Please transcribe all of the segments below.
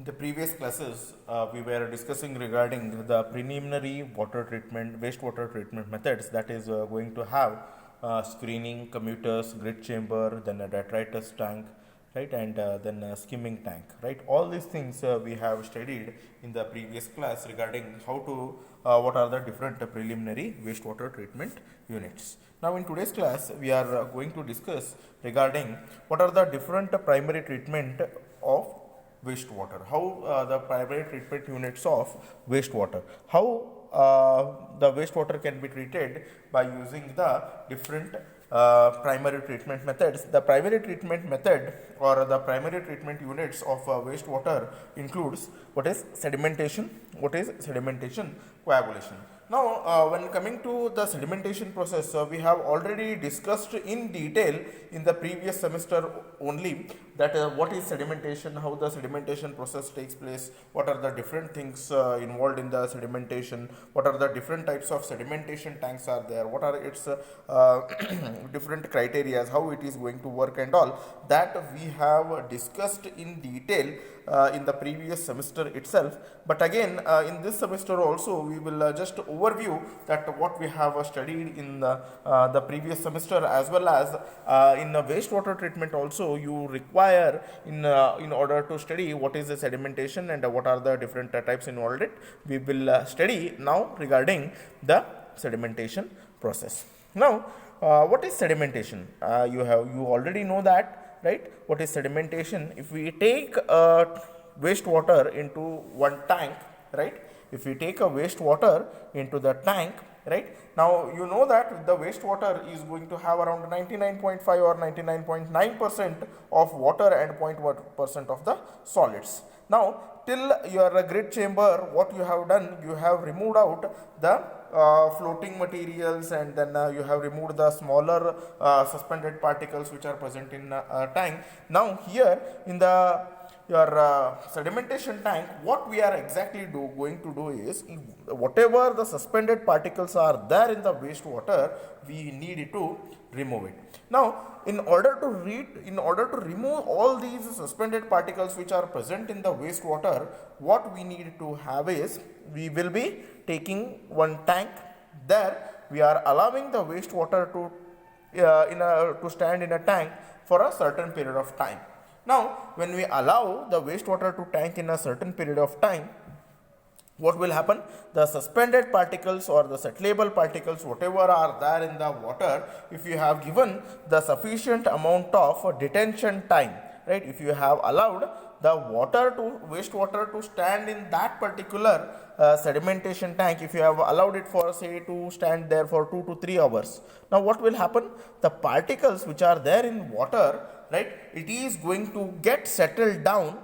In the previous classes, we were discussing regarding the preliminary water treatment, wastewater treatment methods, that is going to have screening, commuters, grid chamber, then a detritus tank, right, and then a skimming tank, right. All these things we have studied in the previous class regarding how to, what are the different preliminary wastewater treatment units. Now, in today's class, we are going to discuss regarding what are the different primary treatment of wastewater, how the primary treatment units of wastewater, how the wastewater can be treated by using the different primary treatment methods. The primary treatment method or the primary treatment units of wastewater includes what is sedimentation, coagulation. Now, when coming to the sedimentation process, we have already discussed in detail in the previous semester only that what is sedimentation, how the sedimentation process takes place, what are the different things involved in the sedimentation, what are the different types of sedimentation tanks are there, what are its different criteria, how it is going to work and all that we have discussed in detail in the previous semester itself. But again, in this semester also we will just overview that what we have studied in the previous semester, as well as in the wastewater treatment also you require in order to study what is the sedimentation and what are the different types involved in it. We will study now regarding the sedimentation process. Now, what is sedimentation? You already know that, right? What is sedimentation? If we take wastewater into one tank, right? If we take a wastewater into the tank, right? Now you know that the wastewater is going to have around 99.5 or 99.9% of water and 0.1% of the solids. Now, till your grid chamber, what you have done, you have removed out the floating materials, and then you have removed the smaller suspended particles which are present in a tank. Now here in the your sedimentation tank, what we are exactly going to do is, whatever the suspended particles are there in the wastewater, we need to remove it. Now, in order to remove all these suspended particles which are present in the wastewater, what we need to have is, we will be taking one tank. There we are allowing the wastewater to to stand in a tank for a certain period of time. Now, when we allow the wastewater to tank in a certain period of time, what will happen? The suspended particles or the settleable particles, whatever are there in the water, if you have given the sufficient amount of detention time, right? If you have allowed the wastewater to stand in that particular sedimentation tank, if you have allowed it for, say, to stand there for 2 to 3 hours, now what will happen? The particles which are there in water, right, it is going to get settled down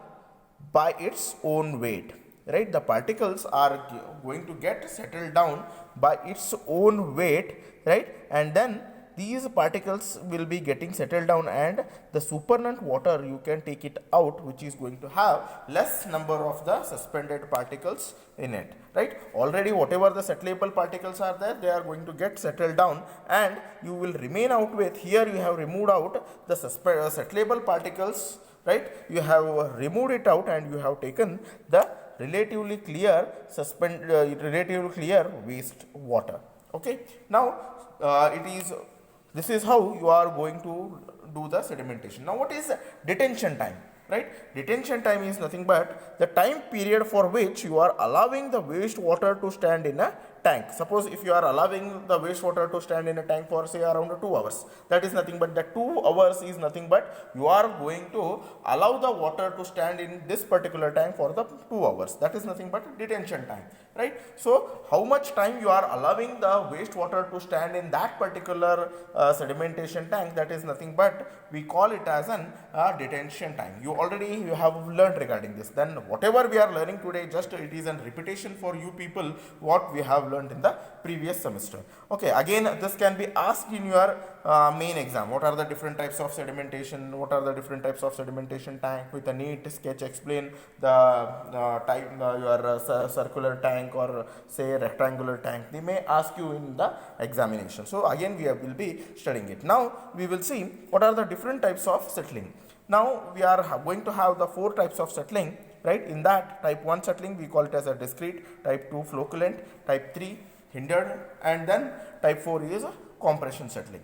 by its own weight, right? The particles are going to get settled down by its own weight, right? And then these particles will be getting settled down, and the supernatant water, you can take it out, which is going to have less number of the suspended particles in it, right? Already whatever the settleable particles are there, they are going to get settled down, and you will remain out with, here you have removed out the settleable particles, right? You have removed it out, and you have taken the relatively clear waste water. Okay, now this is how you are going to do the sedimentation. Now, what is detention time? Right? Detention time is nothing but the time period for which you are allowing the wastewater to stand in a tank. Suppose if you are allowing the wastewater to stand in a tank for, say, around 2 hours, that is nothing but, the 2 hours is nothing but you are going to allow the water to stand in this particular tank for the 2 hours. That is nothing but detention time, right? So how much time you are allowing the wastewater to stand in that particular sedimentation tank, that is nothing but we call it as an detention time. You have learned regarding this. Then whatever we are learning today, just it is a repetition for you people what we have learned in the previous semester. Okay, again this can be asked in your main exam. What are the different types of sedimentation? What are the different types of sedimentation tank? With a neat sketch, explain the type, your circular tank or say rectangular tank. They may ask you in the examination. So again we will be studying it. Now we will see what are the different types of settling. Now we are going to have the 4 types of settling. right? In that type 1 settling we call it as a discrete, type 2 flocculent, type 3 hindered, and then type 4 is a compression settling.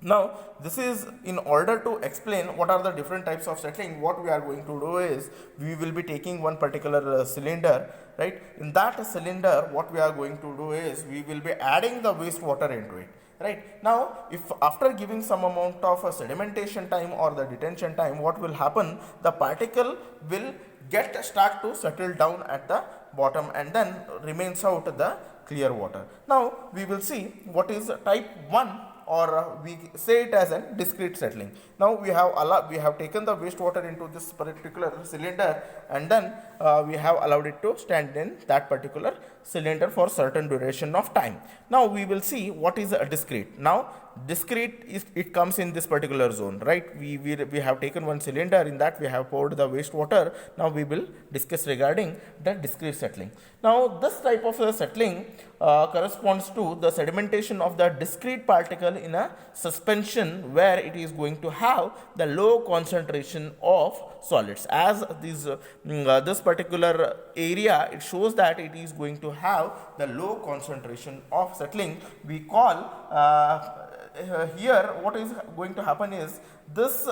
Now, this is in order to explain what are the different types of settling. What we are going to do is we will be taking one particular cylinder, right? In that cylinder, what we are going to do is we will be adding the wastewater into it, right? Now, if after giving some amount of sedimentation time or the detention time, what will happen? The particle will start to settle down at the bottom and then remains out the clear water. Now, we will see what is type 1, or we say it as a discrete settling. Now we have taken the wastewater into this particular cylinder, and then we have allowed it to stand in that particular cylinder for certain duration of time. Now we will see what is a discrete. Now discrete is, it comes in this particular zone, right? We have taken one cylinder, in that we have poured the wastewater. Now we will discuss regarding the discrete settling. Now this type of settling corresponds to the sedimentation of the discrete particle in a suspension where it is going to have the low concentration of solids. As this particular area, it shows that it is going to have the low concentration of settling. We call here what is going to happen is this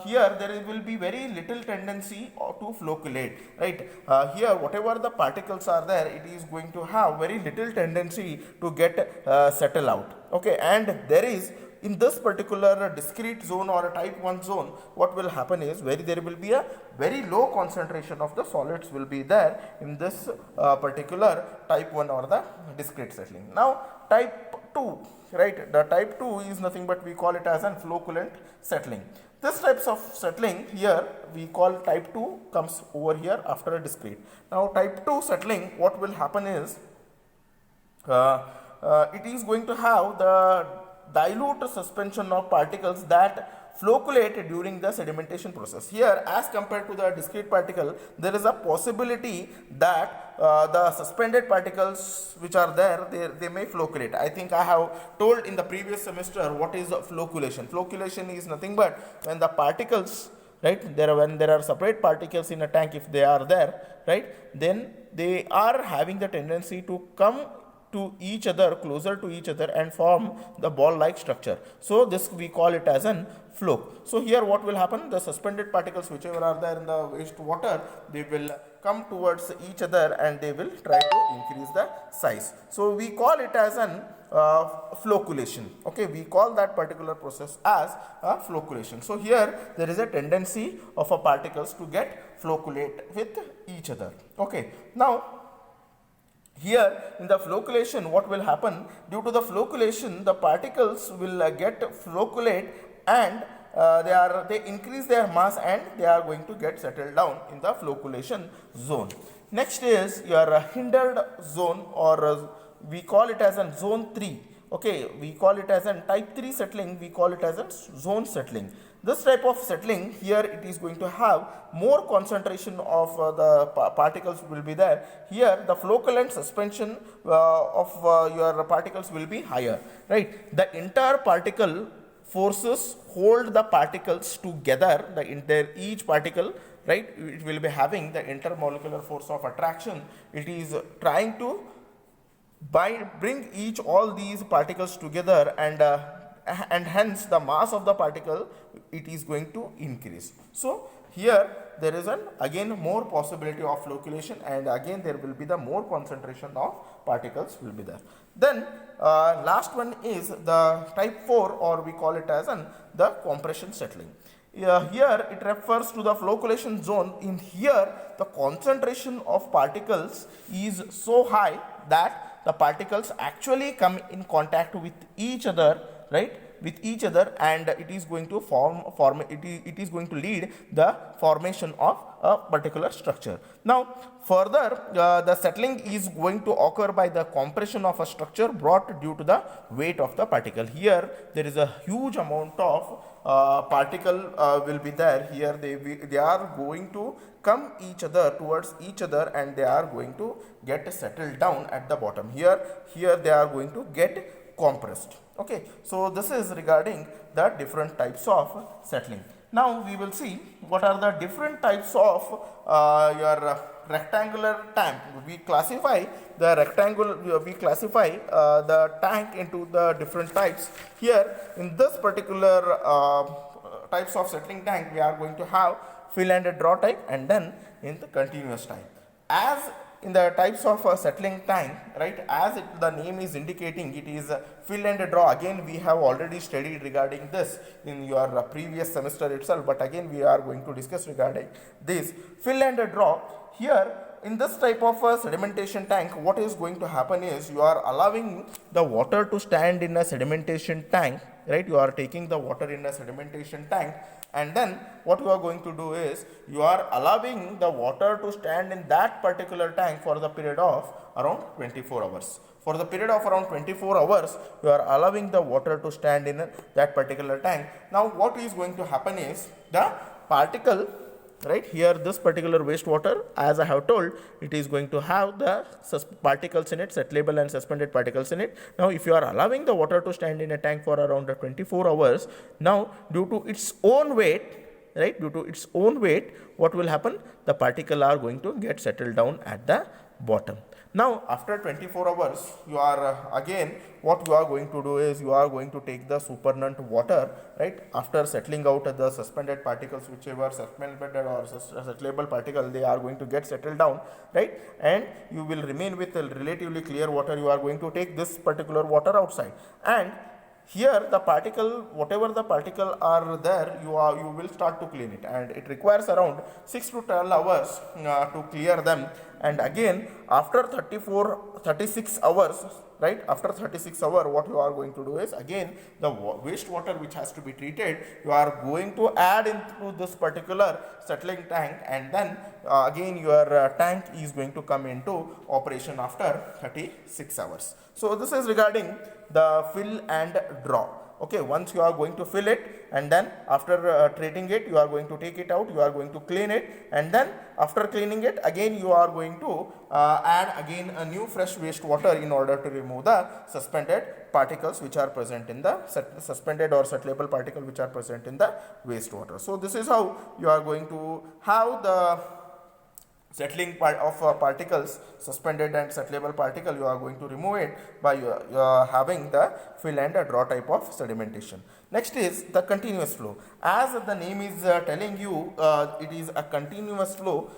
here there will be very little tendency to flocculate, right? Here whatever the particles are there, it is going to have very little tendency to get settle out, okay? And there is, in this particular discrete zone or a type 1 zone, what will happen is there will be a very low concentration of the solids will be there in this particular type 1 or the discrete settling. Now type 2, right? The type 2 is nothing but we call it as an flocculent settling. This types of settling here we call type 2 comes over here after a discrete. Now type 2 settling, what will happen is it is going to have the dilute suspension of particles that flocculate during the sedimentation process. Here, as compared to the discrete particle, there is a possibility that the suspended particles which are there, they may flocculate. I think I have told in the previous semester what is flocculation. Flocculation is nothing but when the particles, right, when there are separate particles in a tank, if they are there, right, then they are having the tendency to come to each other, closer to each other, and form the ball-like structure. So this we call it as an flow. So here what will happen? The suspended particles whichever are there in the wastewater, they will come towards each other and they will try to increase the size. So we call it as an flocculation. Okay, we call that particular process as a flocculation. So here there is a tendency of a particles to get flocculate with each other. Okay, now here in the flocculation, what will happen? Due to the flocculation, the particles will get flocculate and they increase their mass and they are going to get settled down in the flocculation zone. Next is your hindered zone, or we call it as a zone 3. Okay, we call it as a type 3 settling, we call it as a zone settling. This type of settling, here it is going to have more concentration of the particles will be there. Here the flocculent suspension of your particles will be higher, right? The interparticle forces hold the particles together, each particle, right, it will be having the intermolecular force of attraction. It is trying to bring all these particles together, and hence the mass of the particle, it is going to increase. So here there is again more possibility of flocculation, and again there will be the more concentration of particles will be there. Then last one is the type 4, or we call it as the compression settling. Here it refers to the flocculation zone. In here the concentration of particles is so high that the particles actually come in contact with each other, right, with each other, and it is going to it is going to lead the formation of a particular structure. Now further the settling is going to occur by the compression of a structure brought due to the weight of the particle. Here there is a huge amount of particle will be there. Here they are going to come towards each other, and they are going to get settled down at the bottom. Here they are going to get compressed. Okay, so this is regarding the different types of settling. Now we will see what are the different types of your rectangular tank. We classify the the tank into the different types. Here in this particular types of settling tank, we are going to have fill and draw type, and then in the continuous type. As in the types of settling tank, right, as the name is indicating, it is fill and draw. Again, we have already studied regarding this in your previous semester itself, but again we are going to discuss regarding this fill and draw. Here in this type of sedimentation tank, what is going to happen is you are allowing the water to stand in a sedimentation tank, right? You are taking the water in a sedimentation tank, and then what you are going to do is you are allowing the water to stand in that particular tank for the period of around 24 hours. For the period of around 24 hours, you are allowing the water to stand in that particular tank. Now what is going to happen is the particle, right, here this particular wastewater, as I have told, it is going to have the particles in it, settlable and suspended particles in it. Now if you are allowing the water to stand in a tank for around 24 hours, now due to its own weight, right, due to its own weight, what will happen? The particles are going to get settled down at the bottom. Now after 24 hours, you are again, what you are going to do is you are going to take the supernatant water, right, after settling out the suspended particles, whichever suspended or settlable particle, they are going to get settled down, right, and you will remain with a relatively clear water. You are going to take this particular water outside, and here the particle, whatever the particle are there, you will start to clean it, and it requires around 6 to 12 hours to clear them. And again after 36 hours, right, after 36 hours, what you are going to do is again the wastewater which has to be treated, you are going to add into this particular settling tank, and then again your tank is going to come into operation after 36 hours. So this is regarding the fill and draw. Okay, once you are going to fill it, and then after treating it, you are going to take it out, you are going to clean it, and then after cleaning it, again you are going to add again a new fresh wastewater in order to remove the suspended particles which are present in the suspended or settlable particle which are present in the wastewater. So this is how you are going to have the settling part of particles, suspended and settlable particle. You are going to remove it by having the fill and draw type of sedimentation. Next is the continuous flow. As the name is telling you, it is a continuous flow.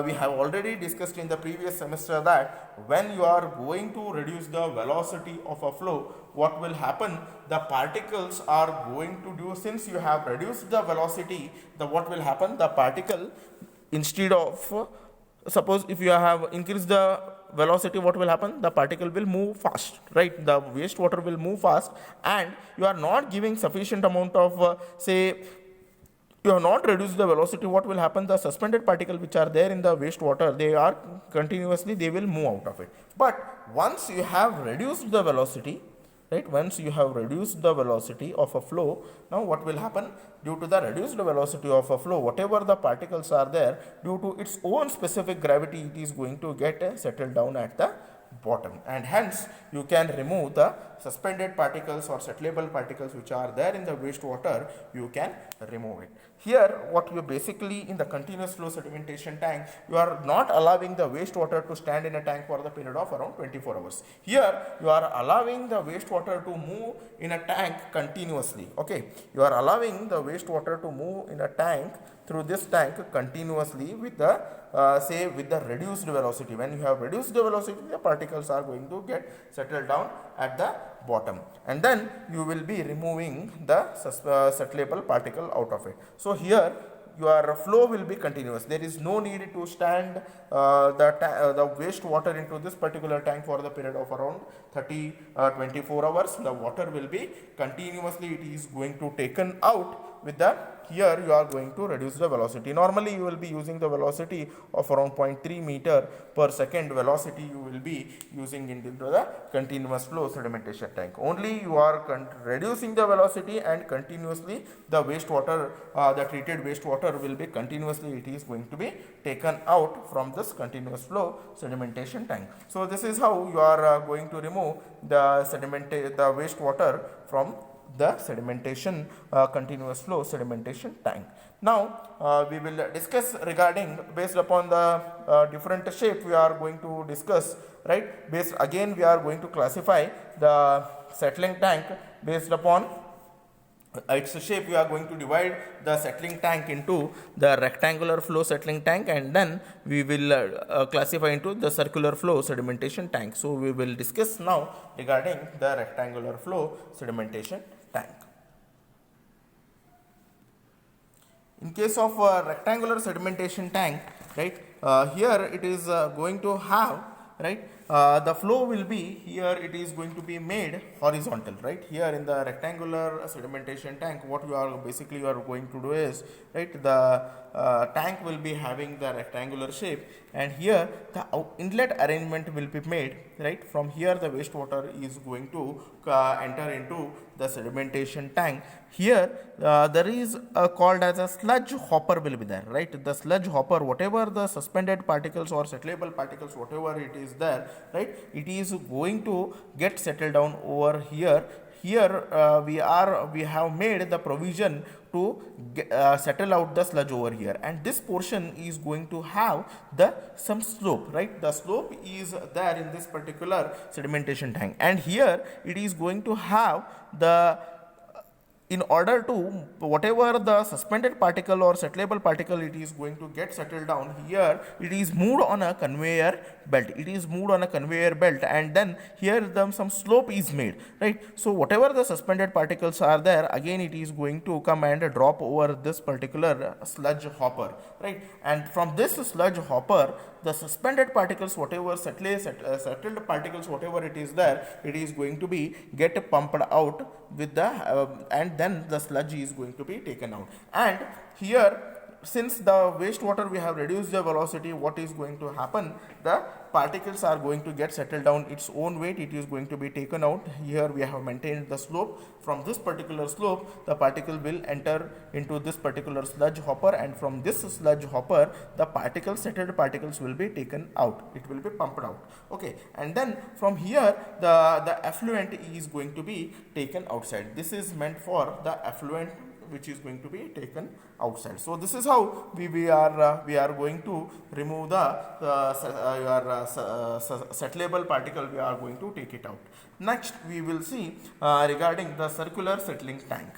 We have already discussed in the previous semester that when you are going to reduce the velocity of a flow, what will happen? The particles are going to do, since you have reduced the velocity, what will happen? The particle, instead of suppose if you have increased the velocity, what will happen? The particle will move fast, right? The wastewater will move fast, and you are not giving sufficient amount of say you have not reduced the velocity. What will happen? The suspended particle which are there in the wastewater, they are continuously, they will move out of it. But once you have reduced the velocity, right, once you have reduced the velocity of a flow, now what will happen? Due to the reduced velocity of a flow, whatever the particles are there, due to its own specific gravity, it is going to get settled down at the bottom, and hence you can remove the suspended particles or settlable particles which are there in the wastewater. You can remove it. Here what you basically, in the continuous flow sedimentation tank, you are not allowing the wastewater to stand in a tank for the period of around 24 hours. Here you are allowing the wastewater to move in a tank continuously. Okay, you are allowing the wastewater to move in a tank, through this tank continuously, with the say with the reduced velocity. When you have reduced the velocity, the particles are going to get settled down at the bottom, and then you will be removing the settlable particle out of it. So here your flow will be continuous. There is no need to stand the wastewater into this particular tank for the period of around 24 hours. The water will be continuously, it is going to taken out with the, here you are going to reduce the velocity. Normally you will be using the velocity of around 0.3 meter per second velocity you will be using into the continuous flow sedimentation tank. Only you are reducing the velocity, and continuously the wastewater, the treated wastewater will be continuously, it is going to be taken out from this continuous flow sedimentation tank. So this is how you are going to remove the wastewater from the sedimentation continuous flow sedimentation tank. Now we will discuss regarding based upon the different shape we are going to discuss, right. Based again we are going to classify the settling tank based upon its shape. We are going to divide the settling tank into the rectangular flow settling tank, and then we will classify into the circular flow sedimentation tank. So we will discuss now regarding the rectangular flow sedimentation tank. In case of rectangular sedimentation tank, right, here it is going to have, right, the flow will be here, it is going to be made horizontal, right. Here in the rectangular sedimentation tank, what you are basically you are going to do is, right, the tank will be having the rectangular shape, and here the inlet arrangement will be made, right. From here the wastewater is going to enter into the sedimentation tank. Here there is called as a sludge hopper will be there, right. The sludge hopper, whatever the suspended particles or settleable particles, whatever it is there, right, it is going to get settled down over here. Here we have made the provision to settle out the sludge over here, and this portion is going to have the some slope, right. The slope is there in this particular sedimentation tank, and here it is going to have the, in order to whatever the suspended particle or settleable particle it is going to get settled down here, it is moved on a conveyor belt. It is moved on a conveyor belt, and then here some slope is made, right. So whatever the suspended particles are there, again it is going to come and drop over this particular sludge hopper, right. And from this sludge hopper, the suspended particles, whatever settled particles, whatever it is there, it is going to be get pumped out with the and then the sludge is going to be taken out. And here, since the wastewater we have reduced the velocity, what is going to happen, the particles are going to get settled down its own weight, it is going to be taken out. Here we have maintained the slope. From this particular slope, the particle will enter into this particular sludge hopper, and from this sludge hopper, the settled particles will be taken out, it will be pumped out, okay. And then from here the effluent is going to be taken outside. This is meant for the effluent which is going to be taken outside. So this is how we are going to remove the settleable particle. We are going to take it out. Next we will see regarding the circular settling tank.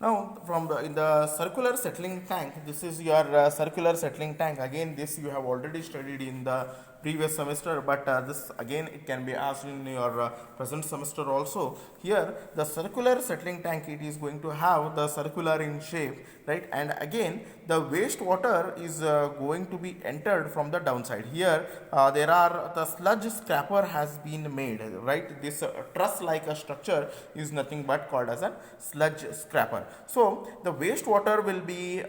Now from in the circular settling tank, this is your circular settling tank. Again, this you have already studied in the previous semester, but this again it can be asked in your present semester also. Here the circular settling tank, it is going to have the circular in shape, right. And again the wastewater is going to be entered from the downside. Here there are the sludge scraper has been made, right. This truss like a structure is nothing but called as a sludge scraper. So the wastewater will be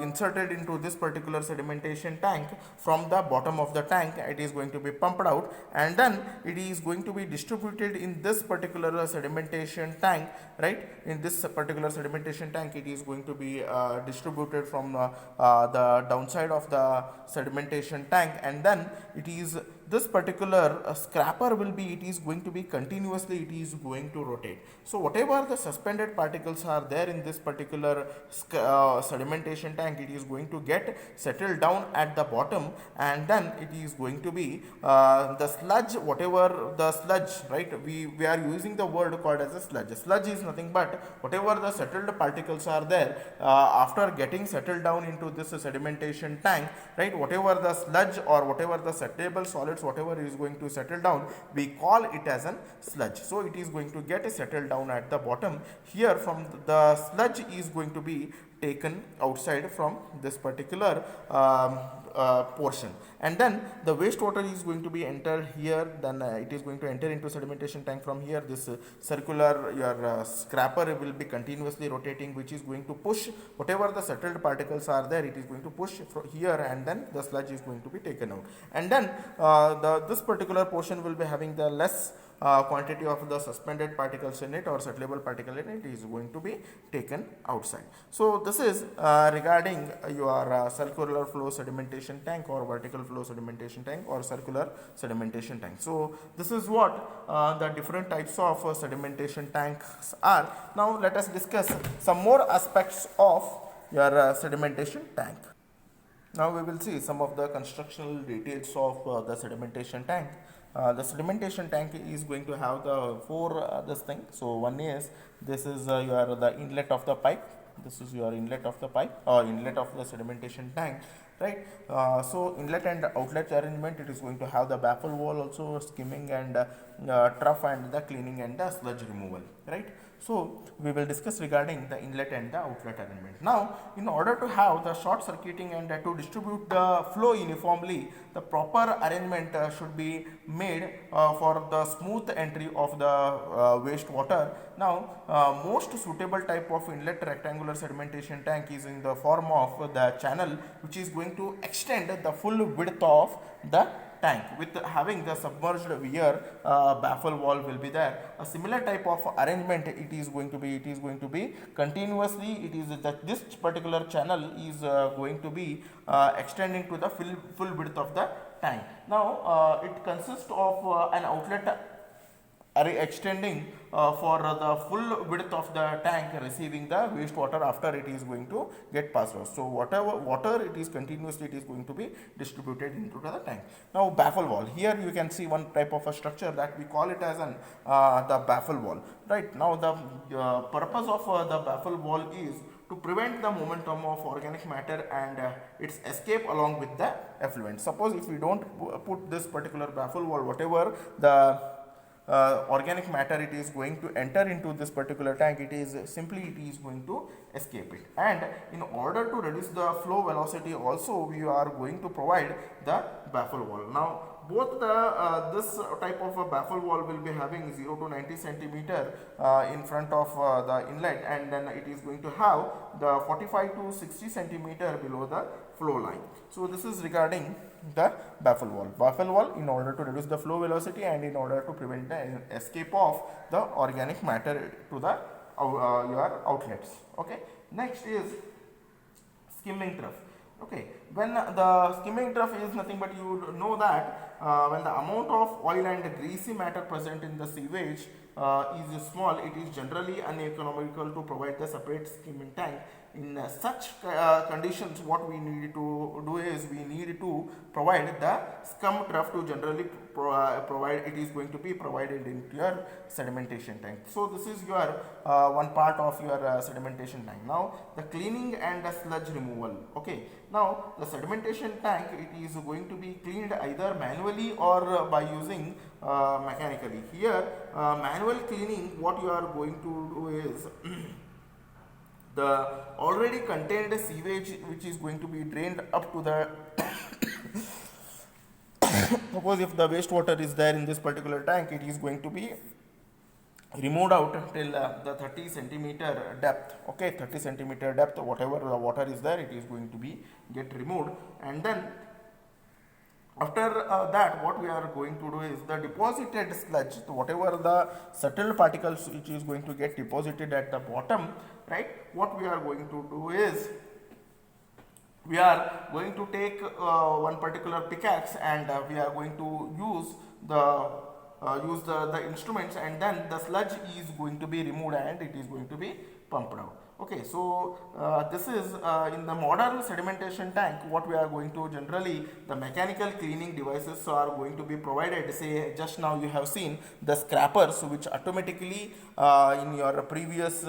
inserted into this particular sedimentation tank. From the bottom of the tank, it is going to be pumped out, and then it is going to be distributed in this particular sedimentation tank, right. In this particular sedimentation tank, it is going to be distributed from the downside of the sedimentation tank, and then it is this particular scraper will be, it is going to be continuously, it is going to rotate. So whatever the suspended particles are there in this particular sedimentation tank, it is going to get settled down at the bottom, and then it is going to be the sludge, whatever the sludge, right. We are using the word called as a sludge. Sludge is nothing but whatever the settled particles are there after getting settled down into this sedimentation tank, right. Whatever the sludge or whatever the settleable solids, whatever is going to settle down, we call it as a sludge. So it is going to get settled down at the bottom. Here from the sludge is going to be taken outside from this particular portion, and then the wastewater is going to be entered here. Then it is going to enter into sedimentation tank. From here, this circular your scraper will be continuously rotating, which is going to push whatever the settled particles are there. It is going to push from here, and then the sludge is going to be taken out, and then this particular portion will be having the less quantity of the suspended particles in it or settleable particle in it is going to be taken outside. So this is regarding your circular flow sedimentation tank or vertical flow sedimentation tank or circular sedimentation tank. So this is what the different types of sedimentation tanks are. Now let us discuss some more aspects of your sedimentation tank. Now we will see some of the constructional details of the sedimentation tank. The sedimentation tank is going to have the four this thing. So one is this is your the inlet of the pipe. This is your inlet of the pipe or inlet of the sedimentation tank, right? So inlet and outlet arrangement, it is going to have the baffle wall also, skimming and trough and the cleaning and the sludge removal, right? So we will discuss regarding the inlet and the outlet arrangement. Now, in order to have the short circuiting and to distribute the flow uniformly, the proper arrangement should be made for the smooth entry of the waste water. Now, most suitable type of inlet rectangular sedimentation tank is in the form of the channel, which is going to extend the full width of the tank with having the submerged weir baffle wall will be there. A similar type of arrangement it is going to be continuously. It is that this particular channel is going to be extending to the full width of the tank. Now it consists of an outlet are extending for the full width of the tank receiving the wastewater after it is going to get passed out. So whatever water it is continuously, it is going to be distributed into the tank. Now baffle wall, here you can see one type of a structure that we call it as an the baffle wall, right? Now the purpose of the baffle wall is to prevent the momentum of organic matter and its escape along with the effluent. Suppose if we don't put this particular baffle wall, whatever the organic matter it is going to enter into this particular tank, it is going to escape it. And in order to reduce the flow velocity also, we are going to provide the baffle wall. Now both the this type of a baffle wall will be having 0 to 90 centimeter in front of the inlet, and then it is going to have the 45 to 60 centimeter below the flow line. So this is regarding the baffle wall. Baffle wall in order to reduce the flow velocity and in order to prevent the escape of the organic matter to the your outlets. Okay. Next is skimming trough. Okay, when the skimming trough is nothing but you know that when the amount of oil and greasy matter present in the sewage is small, it is generally uneconomical to provide the separate skimming tank. In such conditions, what we need to do is we need to provide the scum trough to generally provide. It is going to be provided into your sedimentation tank. So this is your one part of your sedimentation tank. Now the cleaning and the sludge removal. Okay. Now the sedimentation tank, it is going to be cleaned either manually or by using mechanically. Here manual cleaning, what you are going to do is the already contained sewage which is going to be drained up to the suppose if the wastewater is there in this particular tank, it is going to be removed out till the 30 centimeter depth. Okay, 30 centimeter depth, whatever the water is there, it is going to be get removed. And then after that, what we are going to do is the deposited sludge, whatever the settled particles which is going to get deposited at the bottom, right? What we are going to do is we are going to take one particular pickaxe and we are going to use the instruments, and then the sludge is going to be removed and it is going to be pumped out. Okay, so this is in the modern sedimentation tank, what we are going to generally, the mechanical cleaning devices are going to be provided. Say just now you have seen the scrappers which automatically in your previous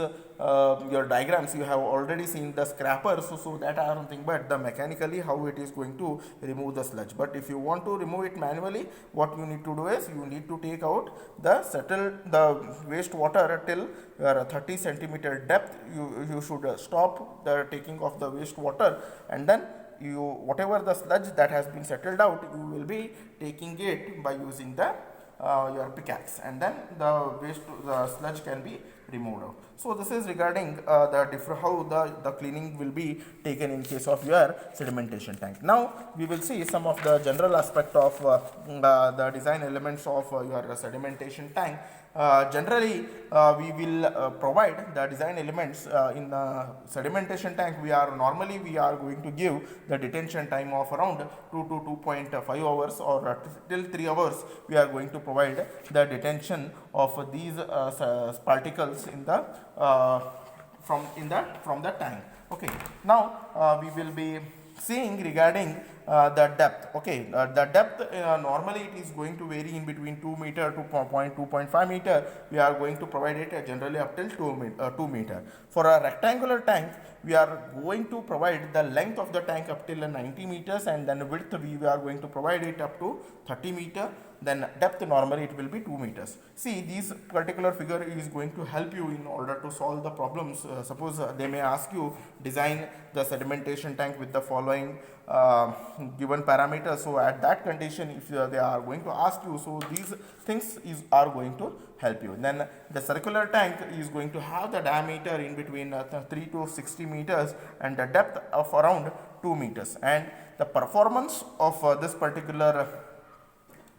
your diagrams you have already seen the scrappers, so that are nothing but the mechanically how it is going to remove the sludge. But if you want to remove it manually, what you need to do is you need to take out the waste water till 30 centimeter depth. You should stop the taking of the waste water, and then you whatever the sludge that has been settled out, you will be taking it by using the your pickaxe, and then the sludge can be removed out. So this is regarding how the cleaning will be taken in case of your sedimentation tank. Now we will see some of the general aspect of the design elements of your sedimentation tank. Generally, we will provide the design elements in sedimentation tank. We are going to give the detention time of around 2 to 2.5 hours, or till 3 hours. We are going to provide the detention of these particles in the from the tank. Okay. Now we will be seeing regarding the depth. Okay, the depth normally it is going to vary in between 2 meter to 2.5 meter. We are going to provide it generally up till 2 meter. For a rectangular tank, we are going to provide the length of the tank up till 90 meters, and then width we are going to provide it up to 30 meter. Then depth normally it will be 2 meters. See, this particular figure is going to help you in order to solve the problems. Suppose they may ask you design the sedimentation tank with the following given parameters. So at that condition, if they are going to ask you, so these things are going to help you. Then the circular tank is going to have the diameter in between 3 to 60 meters and the depth of around 2 meters. And the performance of this particular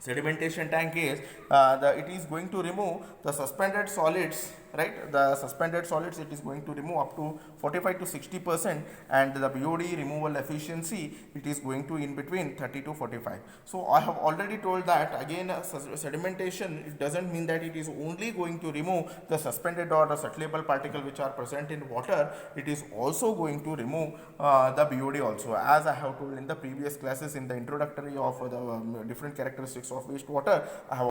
sedimentation tank is it is going to remove the suspended solids, right? The suspended solids it is going to remove up to 45 to 60%, and the BOD removal efficiency it is going to in between 30 to 45. So I have already told that again, sedimentation, it doesn't mean that it is only going to remove the suspended or the settleable particle which are present in water. It is also going to remove the BOD also, as I have told in the previous classes in the introductory of the different characteristics of wastewater. I have